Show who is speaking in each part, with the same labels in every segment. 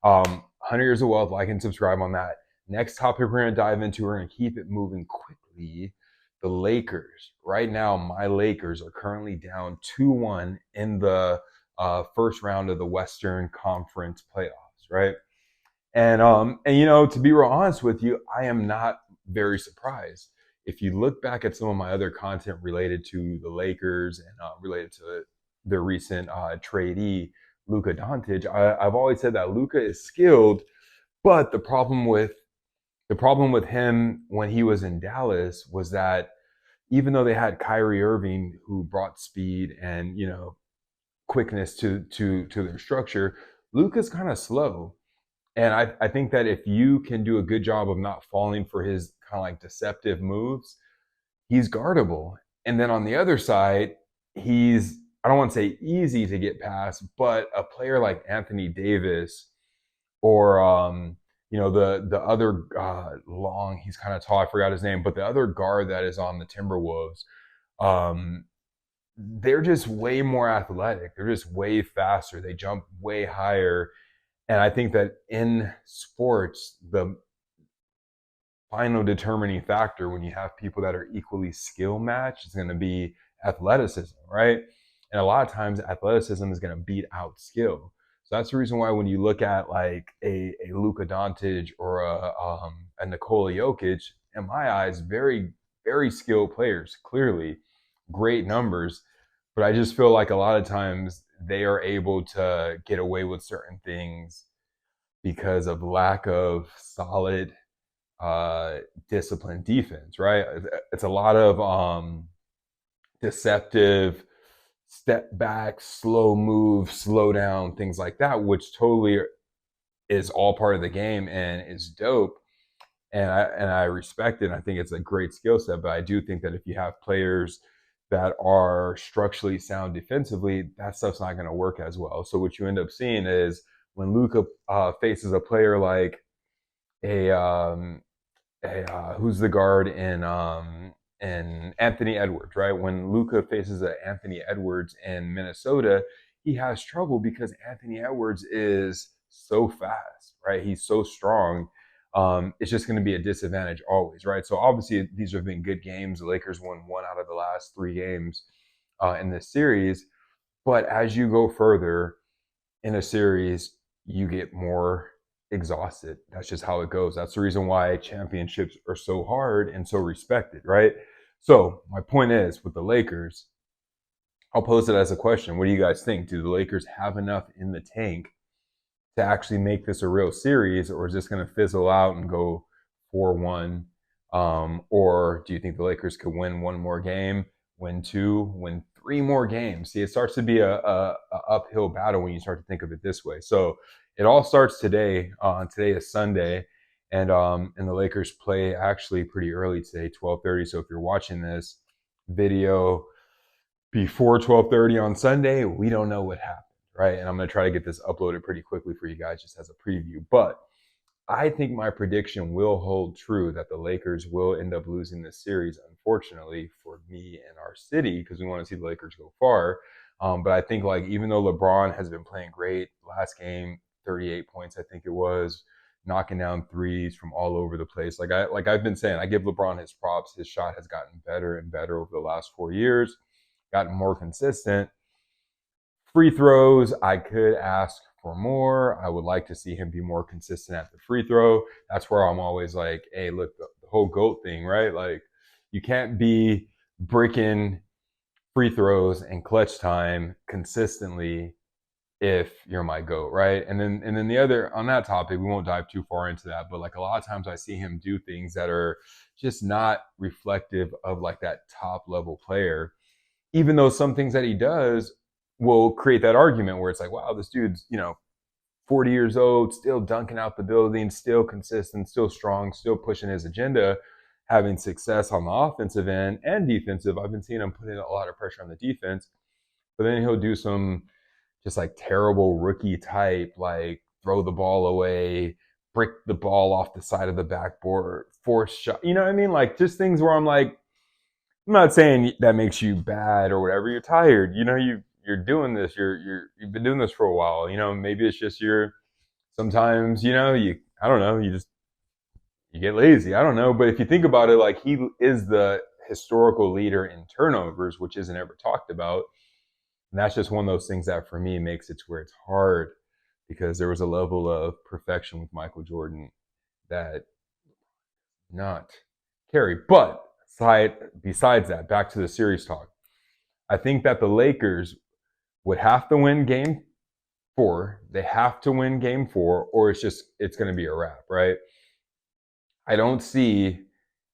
Speaker 1: 100 Years of Wealth, like and subscribe on that. Next topic we're going to dive into, we're going to keep it moving quickly. The Lakers. Right now, my Lakers are currently down 2-1 in the first round of the Western Conference playoffs, right? And to be real honest with you, I am not very surprised. If you look back at some of my other content related to the Lakers and related to their recent tradee, Luka Doncic, I've always said that Luka is skilled, but the problem with him when he was in Dallas was that even though they had Kyrie Irving who brought speed and quickness to their structure, Luka's kind of slow. And I think that if you can do a good job of not falling for his kind of like deceptive moves, he's guardable. And then on the other side, he's, I don't want to say easy to get past, but a player like Anthony Davis or the other long, he's kind of tall, I forgot his name, but the other guard that is on the Timberwolves, um, they're just way more athletic. They're just way faster. They jump way higher. And I think that in sports, the final determining factor when you have people that are equally skill matched is going to be athleticism, right? And a lot of times athleticism is going to beat out skill. So that's the reason why when you look at like a Luka Doncic or a Nikola Jokic, in my eyes, very, very skilled players, clearly great numbers. But I just feel like a lot of times they are able to get away with certain things because of lack of solid disciplined defense, right? It's a lot of deceptive step back, slow move, slow down, things like that, which totally is all part of the game and is dope. And I respect it. And I think it's a great skill set. But I do think that if you have players that are structurally sound defensively, that stuff's not going to work as well. So what you end up seeing is when Luka faces a player like a who's the guard in Anthony Edwards, right? When Luka faces a Anthony Edwards in Minnesota, he has trouble because Anthony Edwards is so fast, right? He's so strong. It's just going to be a disadvantage always, right? So obviously these have been good games. The Lakers won 1 out of the last 3 games in this series, but as you go further in a series, you get more exhausted. That's just how it goes. That's the reason why championships are so hard and so respected, right? So my point is with the Lakers, I'll pose it as a question. What do you guys think? Do the Lakers have enough in the tank to actually make this a real series, or is this going to fizzle out and go 4-1? Or do you think the Lakers could win 1 more game, win 2, win 3 more games? See, it starts to be a uphill battle when you start to think of it this way. So it all starts today. Today is Sunday, and the Lakers play actually pretty early today, 12:30. So if you're watching this video before 12:30 on Sunday, we don't know what happened, right? And I'm going to try to get this uploaded pretty quickly for you guys just as a preview. But I think my prediction will hold true that the Lakers will end up losing this series, unfortunately for me and our city, because we want to see the Lakers go far. But I think like even though LeBron has been playing great, last game 38 points I think it was, knocking down threes from all over the place. Like I've been saying, I give LeBron his props. His shot has gotten better and better over the last 4 years, gotten more consistent. Free throws, I could ask for more. I would like to see him be more consistent at the free throw. That's where I'm always like, hey, look, the whole GOAT thing, right? Like, you can't be breaking free throws and clutch time consistently if you're my GOAT, right? And then the other on that topic, we won't dive too far into that, but like a lot of times I see him do things that are just not reflective of like that top level player, even though some things that he does will create that argument where it's like, wow, this dude's, 40 years old, still dunking out the building, still consistent, still strong, still pushing his agenda, having success on the offensive end and defensive. I've been seeing him put in a lot of pressure on the defense, but then he'll do some just like terrible rookie type, like throw the ball away, brick the ball off the side of the backboard, force shot. You know what I mean? Like just things where I'm like, I'm not saying that makes you bad or whatever. You're tired. You're doing this. You've been doing this for a while. Maybe it's just you're sometimes, I don't know, you get lazy. I don't know. But if you think about it, like he is the historical leader in turnovers, which isn't ever talked about. And that's just one of those things that for me makes it to where it's hard because there was a level of perfection with Michael Jordan that not carry. But besides that, back to the series talk. I think that the Lakers would have to win game 4. They have to win game 4, or it's going to be a wrap, right? I don't see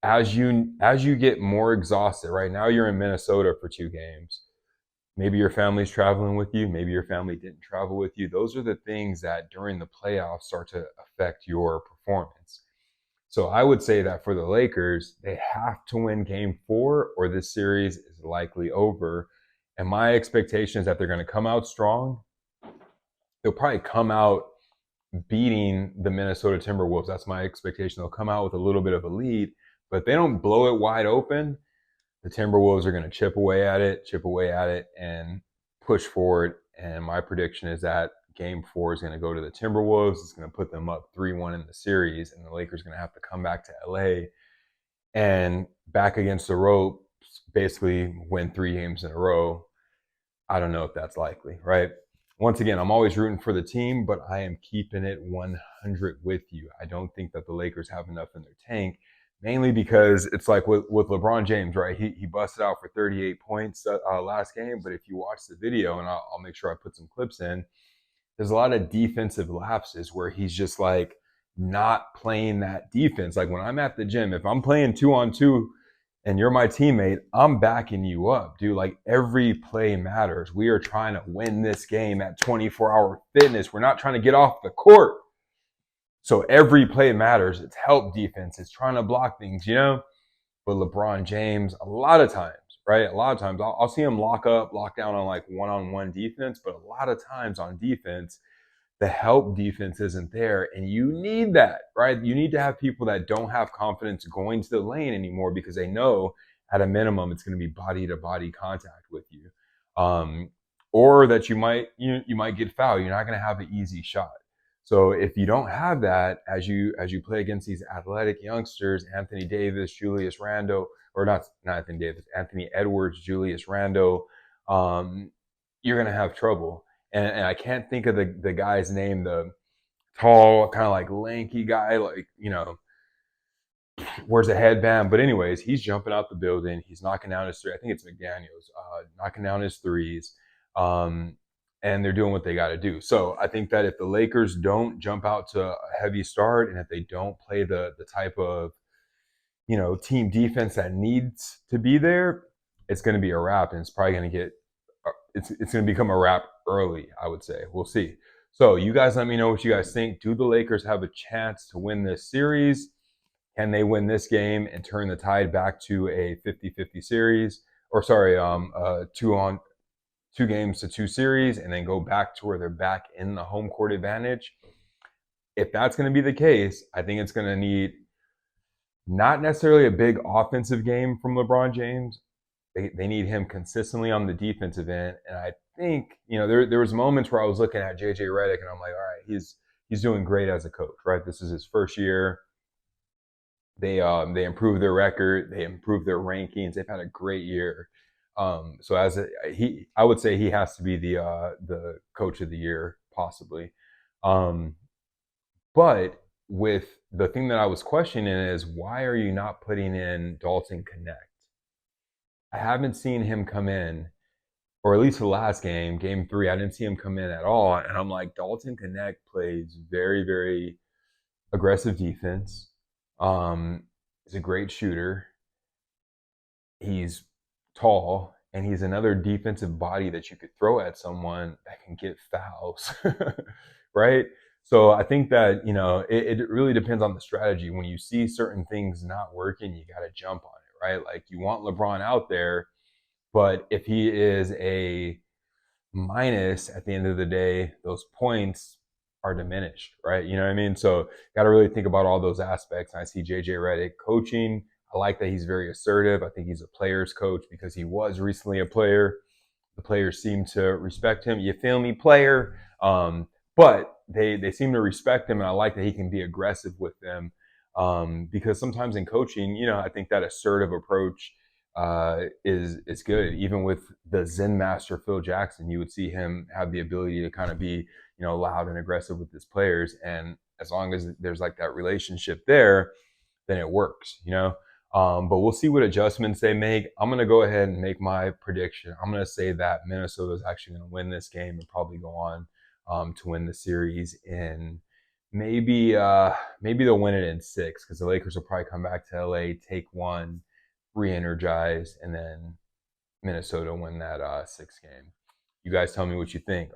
Speaker 1: as you get more exhausted. Right now, you're in Minnesota for 2 games. Maybe your family's traveling with you. Maybe your family didn't travel with you. Those are the things that during the playoffs start to affect your performance. So I would say that for the Lakers, they have to win game 4 or this series is likely over. And my expectation is that they're going to come out strong. They'll probably come out beating the Minnesota Timberwolves. That's my expectation. They'll come out with a little bit of a lead, but if they don't blow it wide open, the Timberwolves are going to chip away at it, and push forward. And my prediction is that game 4 is going to go to the Timberwolves. It's going to put them up 3-1 in the series, and the Lakers are going to have to come back to LA and back against the ropes, basically win 3 games in a row. I don't know if that's likely, right? Once again, I'm always rooting for the team, but I am keeping it 100 with you. I don't think that the Lakers have enough in their tank, mainly because it's like with LeBron James, right? He busted out for 38 points last game, but if you watch the video, and I'll make sure I put some clips in, there's a lot of defensive lapses where he's just like not playing that defense. Like when I'm at the gym, if I'm playing 2-on-2 and you're my teammate, I'm backing you up, dude. Like every play matters. We are trying to win this game at 24-hour fitness. We're not trying to get off the court. So every play matters. It's help defense. It's trying to block things, But LeBron James, a lot of times, right? A lot of times I'll see him lock down on like one-on-one defense, but a lot of times on defense, the help defense isn't there. And you need that, right? You need to have people that don't have confidence going to the lane anymore because they know at a minimum it's going to be body to body contact with you. Or that you might get fouled. You're not going to have an easy shot. So if you don't have that as you play against these athletic youngsters, Anthony Davis, Julius Randle, or not Anthony Davis, Anthony Edwards, Julius Randle, you're going to have trouble. And I can't think of the guy's name, the tall, kind of like lanky guy, like, wears a headband. But anyways, he's jumping out the building. He's knocking down his three. I think it's McDaniels, knocking down his threes. And they're doing what they got to do. So I think that if the Lakers don't jump out to a heavy start, and if they don't play the type of, team defense that needs to be there, it's going to be a wrap, and it's probably going to get it's going to become a wrap early, I would say. We'll see. So you guys let me know what you guys think. Do the Lakers have a chance to win this series? Can they win this game and turn the tide back to a 50-50 series? Or sorry, 2 games to 2 series, and then go back to where they're back in the home court advantage? If that's going to be the case, I think it's going to need not necessarily a big offensive game from LeBron James. They need him consistently on the defensive end. And I think, there was moments where I was looking at JJ Redick and I'm like, all right, he's doing great as a coach, right? This is his first year. They improved their record, they improved their rankings, they've had a great year. So I would say he has to be the coach of the year, possibly. But with the thing that I was questioning is, why are you not putting in Dalton Connect? I haven't seen him come in, or at least the last game, game 3, I didn't see him come in at all. And I'm like, Dalton Connect plays very, very aggressive defense. He's a great shooter. He's tall, and he's another defensive body that you could throw at someone that can get fouls, right? So I think that, it really depends on the strategy. When you see certain things not working, you got to jump on it, right? Like you want LeBron out there, but if he is a minus at the end of the day, those points are diminished, right? You know what I mean? So got to really think about all those aspects. And I see JJ Redick coaching. I like that he's very assertive. I think he's a player's coach because he was recently a player. The players seem to respect him. You feel me, player? but they seem to respect him, and I like that he can be aggressive with them, because sometimes in coaching, I think that assertive approach is good. Even with the Zen master Phil Jackson, you would see him have the ability to kind of be loud and aggressive with his players, and as long as there's like that relationship there, then it works. But we'll see what adjustments they make. I'm going to go ahead and make my prediction. I'm going to say that Minnesota is actually going to win this game and probably go on to win the series in maybe they'll win it in 6, because the Lakers will probably come back to LA, take one, re-energize, and then Minnesota win that 6th game. You guys tell me what you think.